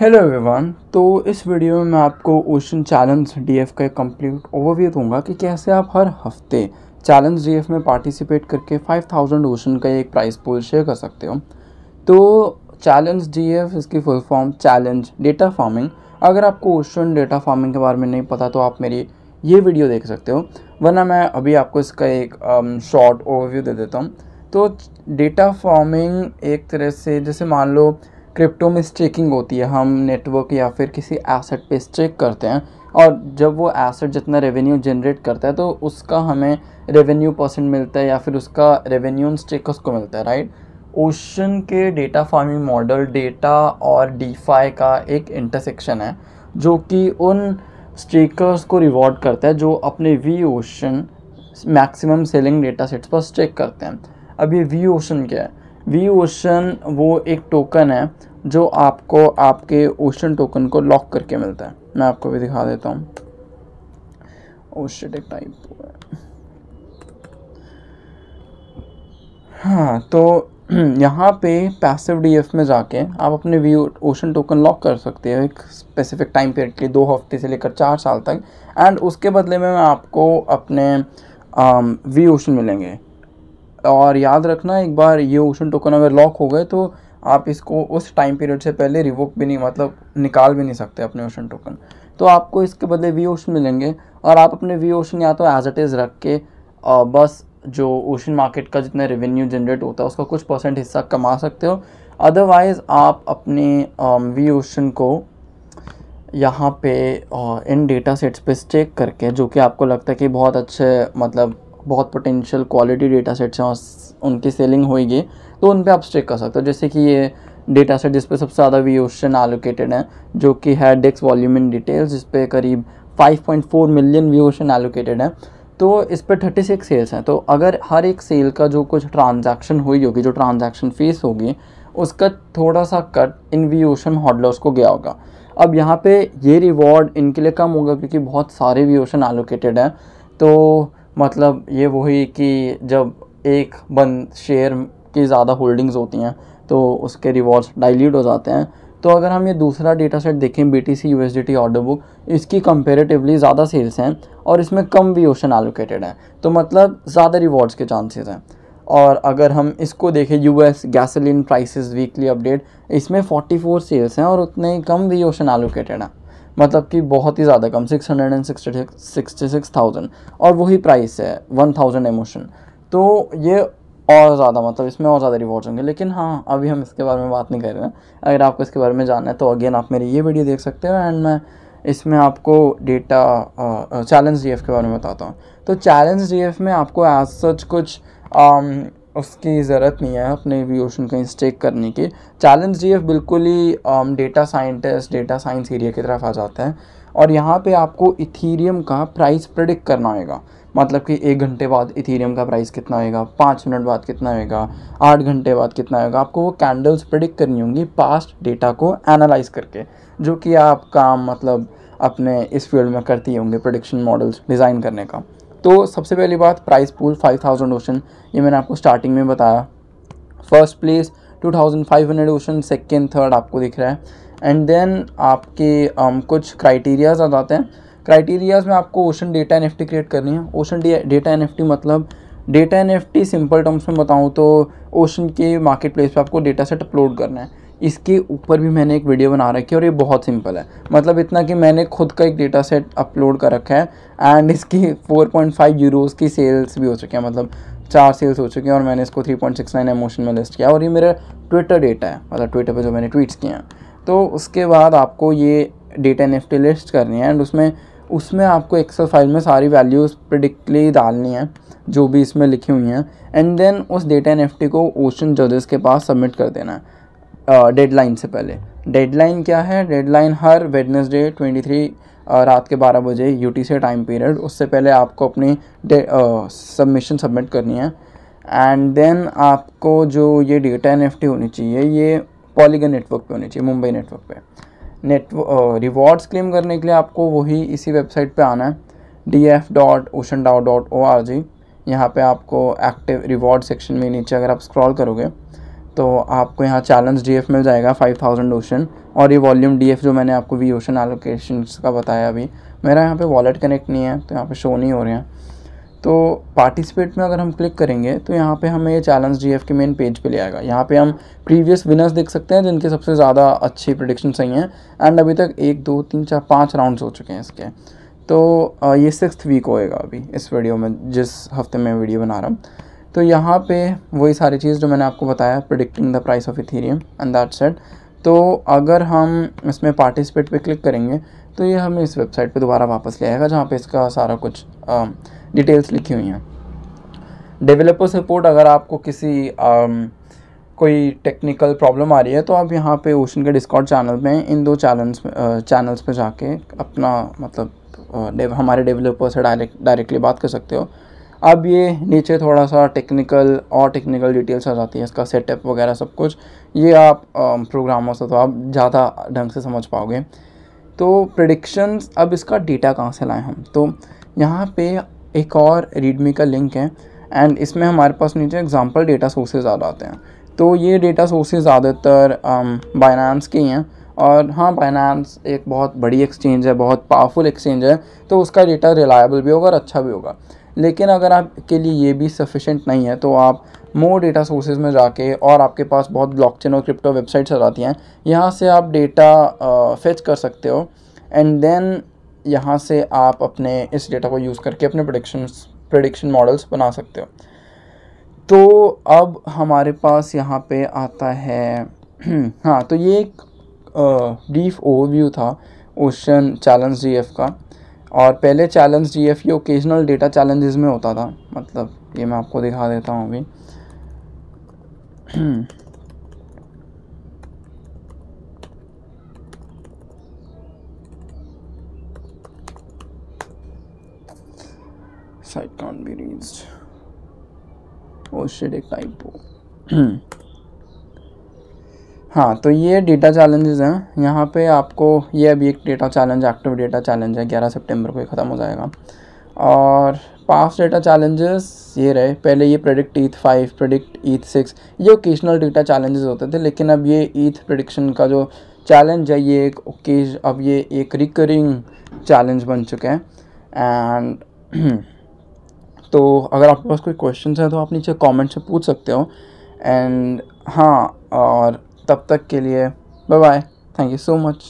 Hello everyone. तो इस video में मैं आपको ओशन चैलेंज डीएफ का एक कंप्लीट ओवरव्यू दूंगा कि कैसे आप हर हफ्ते चैलेंज डीएफ में पार्टिसिपेट करके 5000 ओशन का एक प्राइस पूल शेयर कर सकते हो। तो चैलेंज डीएफ इसकी full form challenge data farming. अगर आपको ओशन डेटा फार्मिंग के बारे में नहीं पता तो आप मेरी ये वीडियो देख सकते हो, वरना मैं अभी आपको इसका एक शॉर्ट ओवरव्यू दे देता हूँ। तो डेटा फार्मिंग एक तरह से जैसे मान लो क्रिप्टो में स्टेकिंग होती है, हम नेटवर्क या फिर किसी एसेट पे स्टेक करते हैं और जब वो एसेट जितना रेवेन्यू जनरेट करता है तो उसका हमें रेवेन्यू परसेंट मिलता है या फिर उसका रेवेन्यू स्टेकर्स को मिलता है, राइट। ओशन के डेटा फार्मिंग मॉडल डेटा और डीफाई का एक इंटरसेक्शन है जो कि उन स्टेकर्स को रिवॉर्ड करता है जो अपने we ocean maximum selling data sets पर स्टेक करते हैं। अब ये वी ओशन क्या है? वी ओशन वो एक टोकन है जो आपको आपके ओशन टोकन को लॉक करके मिलता है। मैं आपको भी दिखा देता हूँ। ओशन एक टाइप है। हाँ, तो यहाँ पे पैसिव डीएफ में जाके आप अपने वी ओशन टोकन लॉक कर सकते हो एक स्पेसिफिक टाइम पीरियड के लिए, 2 हफ्ते से लेकर 4 साल तक। एंड उसके बदले में आपको अपने वी ओशन मिलेंगे। और याद रखना, एक बार ये ओशन टोकन अगर लॉक हो गए तो आप इसको उस टाइम पीरियड से पहले रिवोक भी नहीं, मतलब निकाल भी नहीं सकते अपने ओशन टोकन। तो आपको इसके बदले वी ओशन मिलेंगे और आप अपने वी ओशन या तो एज इट इज़ रख के बस जो ओशन मार्केट का जितना रेवेन्यू जनरेट होता है उसका कुछ % हिस्सा कमा सकते हो। अदरवाइज़ आप अपने वी ओशन को यहाँ पे इन डेटा सेट्स पे स्टेक करके, जो कि आपको लगता है कि बहुत अच्छे, मतलब बहुत पोटेंशियल क्वालिटी डेटा सेट्स हैं, उनकी सेलिंग होगी तो उन पे आप स्टेक कर सकते हो। जैसे कि ये डेटा सेट जिस पे सबसे ज़्यादा वी ओशन एलोकेटेड है जो कि है डेक्स वॉल्यूम इन डिटेल्स, जिस पे करीब 5.4 मिलियन वी ओशन एलोकेटेड है। तो इस पर 36 सेल्स हैं। तो अगर हर एक सेल का जो कुछ ट्रांजैक्शन हुई होगी, जो ट्रांजैक्शन फीस होगी, उसका थोड़ा सा कट इन वी ओशन होल्डर्स को गया होगा। अब यहाँ पे ये रिवॉर्ड इनके लिए कम होगा क्योंकि बहुत सारे वी ओशन एलोकेटेड हैं। तो मतलब ये वही कि जब एक बंद शेयर की ज़्यादा होल्डिंग्स होती हैं तो उसके रिवॉर्ड्स डाइल्यूट हो जाते हैं। तो अगर हम ये दूसरा डेटा सेट देखें, BTC USDT ऑर्डर बुक, इसकी कंपेरेटिवली ज़्यादा सेल्स हैं और इसमें कम वी ओशन एलोकेटेड है, तो मतलब ज़्यादा रिवॉर्ड्स के चांसेस हैं। और अगर हम इसको देखें US gasoline prices weekly update, इसमें 44 सेल्स हैं और उतने ही कम वी ओशन एलोकेटेड है, मतलब कि बहुत ही ज़्यादा कम, 666,000 और वही प्राइस है 1000 एमोशन। तो ये और ज़्यादा, मतलब इसमें और ज़्यादा रिवॉर्ड्स होंगे। लेकिन हाँ, अभी हम इसके बारे में बात नहीं कर रहे हैं। अगर आपको इसके बारे में जानना है तो अगेन आप मेरी ये वीडियो देख सकते हो एंड मैं इसमें आपको डेटा चैलेंज डीएफ के बारे में बताता हूँ। तो चैलेंज डीएफ में आपको एज सच कुछ उसकी ज़रूरत नहीं है अपने वी ओशन कहीं स्टेक करने की। चैलेंज डीएफ बिल्कुल ही data scientist, data science area की तरफ आ जाता है और यहाँ पे आपको इथीरियम का प्राइस प्रेडिक्ट करना होगा। मतलब कि 1 घंटे बाद इथीरियम का प्राइस कितना होगा, 5 मिनट बाद कितना होगा, 8 घंटे बाद कितना होगा। आपको वो कैंडल्स प्रेडिक्ट करनी होंगी पास्ट डेटा को एनालाइज करके, जो कि आप काम मतलब अपने इस फील्ड में करती होंगे, प्रेडिक्शन मॉडल्स डिज़ाइन करने का। तो सबसे पहली बात, प्राइस पूल 5000 ओशन, ये मैंने आपको स्टार्टिंग में बताया। First place 2500 ocean, second third आपको दिख रहा है। एंड देन आपके कुछ क्राइटेरियाज आ जाते हैं। क्राइटेरियाज में आपको ओशन डेटा NFT क्रिएट करनी है। ओशन डेटा NFT मतलब डेटा NFT सिंपल टर्म्स में बताऊँ तो ओशन के मार्केट प्लेस पर आपको डेटा सेट अपलोड करना है। इसके ऊपर भी मैंने एक वीडियो बना रखी है और ये बहुत सिंपल है, मतलब इतना कि मैंने खुद का एक डेटा सेट अपलोड कर रखा है एंड इसकी 4.5 यूरोज़ की सेल्स भी हो चुकी हैं, मतलब 4 सेल्स हो चुकी हैं और मैंने इसको 3.69 एमोशन में लिस्ट किया और ये मेरा ट्विटर डेटा है, मतलब ट्विटर पे जो मैंने ट्वीट्स किए हैं। तो उसके बाद आपको ये डेटा NFT लिस्ट करनी है एंड उसमें आपको एक्सेल फाइल में सारी वैल्यूज़ प्रेडिक्टली डालनी है जो भी इसमें लिखी हुई हैं। एंड देन उस डेटा NFT को ओशन जजेस के पास सबमिट कर देना है डेडलाइन से पहले। डेडलाइन क्या है? डेडलाइन हर वेडनेसडे 23 रात के 12 बजे UTC टाइम पीरियड, उससे पहले आपको अपनी सबमिशन सबमिट करनी है। एंड देन आपको जो ये डेटा NFT होनी चाहिए ये पॉलीगन नेटवर्क पे होनी चाहिए, मुंबई नेटवर्क पे। रिवॉर्ड्स क्लेम करने के लिए आपको वही इसी वेबसाइट पे आना है, df.oceandao.org। यहाँ पे आपको एक्टिव रिवॉर्ड सेक्शन में नीचे अगर आप स्क्रॉल करोगे तो आपको यहाँ चैलेंज DF मिल जाएगा 5000 ओशन, और ये वॉल्यूम DF जो मैंने आपको वी ओशन एलोकेशन का बताया अभी, मेरा यहाँ पे वॉलेट कनेक्ट नहीं है तो यहाँ पे शो नहीं हो रहे हैं। तो पार्टिसिपेट में अगर हम क्लिक करेंगे तो यहाँ पे हमें ये चैलेंज DF के मेन पेज पे ले आएगा। यहाँ पे हम प्रीवियस विनर्स देख सकते हैं जिनके सबसे ज़्यादा अच्छी प्रेडिक्शन सही हैं, एंड अभी तक 1 2 3 4 5 राउंड्स हो चुके हैं इसके। तो ये 6th वीक होएगा अभी इस वीडियो में, जिस हफ्ते में वीडियो बना रहा हूँ। तो यहाँ पे वही सारी चीज़ जो मैंने आपको बताया, predicting the price of Ethereum and that's it. तो अगर हम इसमें पार्टिसिपेट पे क्लिक करेंगे तो ये हमें इस वेबसाइट पे दोबारा वापस ले आएगा जहाँ पे इसका सारा कुछ डिटेल्स लिखी हुई हैं। डेवलपर सपोर्ट, अगर आपको किसी कोई टेक्निकल प्रॉब्लम आ रही है तो आप यहाँ पे ओशन के डिस्कॉर्ड चैनल में इन 2 चैनल्स पे जाके अपना मतलब हमारे डेवलपर से डायरेक्टली बात कर सकते हो। अब ये नीचे थोड़ा सा टेक्निकल डिटेल्स आ जाती है, इसका सेटअप वगैरह सब कुछ, ये आप प्रोग्रामों से तो आप ज़्यादा ढंग से समझ पाओगे। तो प्रेडिक्शंस, अब इसका डेटा कहाँ से लाएं हम, तो यहाँ पे एक और रीडमी का लिंक है, एंड इसमें हमारे पास नीचे एग्जांपल डेटा सोर्सेज आ जाते हैं। तो ये डेटा सोर्सेज ज़्यादातर बाइनेंस के ही हैं, और हाँ, बाइनेंस एक बहुत बड़ी एक्सचेंज है, बहुत पावरफुल एक्सचेंज है, तो उसका डेटा रिलायबल भी होगा और अच्छा भी होगा। लेकिन अगर आपके लिए ये भी सफिशेंट नहीं है तो आप मोर डेटा सोर्सेज में जाके, और आपके पास बहुत ब्लॉकचेन और क्रिप्टो वेबसाइट्स आ जाती हैं, यहाँ से आप डेटा फेच कर सकते हो, एंड देन यहाँ से आप अपने इस डेटा को यूज़ करके अपने प्रेडिक्शन मॉडल्स बना सकते हो। तो अब हमारे पास यहाँ पे आता है हाँ, तो ये एक ब्रीफ ओवरव्यू था ओशन चैलेंज DF का। और पहले चैलेंज DF ये ओकेजनल डेटा चैलेंजेस में होता था, मतलब ये मैं आपको दिखा देता हूँ अभी। Site can't be reached, oh shit, एक टाइपो। हाँ, तो ये डेटा चैलेंजेस हैं। यहाँ पे आपको ये अभी एक data challenge, active data challenge है, 11 सितंबर को ये ख़त्म हो जाएगा। और पास्ट डेटा चैलेंजेस ये रहे, पहले ये प्रेडिक्ट ETH 5, प्रेडिक्ट ETH 6, ये ओकेजनल डेटा चैलेंजेस होते थे, लेकिन अब ये ETH प्रेडिक्शन का जो चैलेंज है ये अब ये एक रिकरिंग चैलेंज बन चुका है। एंड तो अगर आपके पास कोई क्वेश्चन है तो आप नीचे कमेंट से पूछ सकते हो। एंड हाँ, और तब तक के लिए bye bye, thank you so much.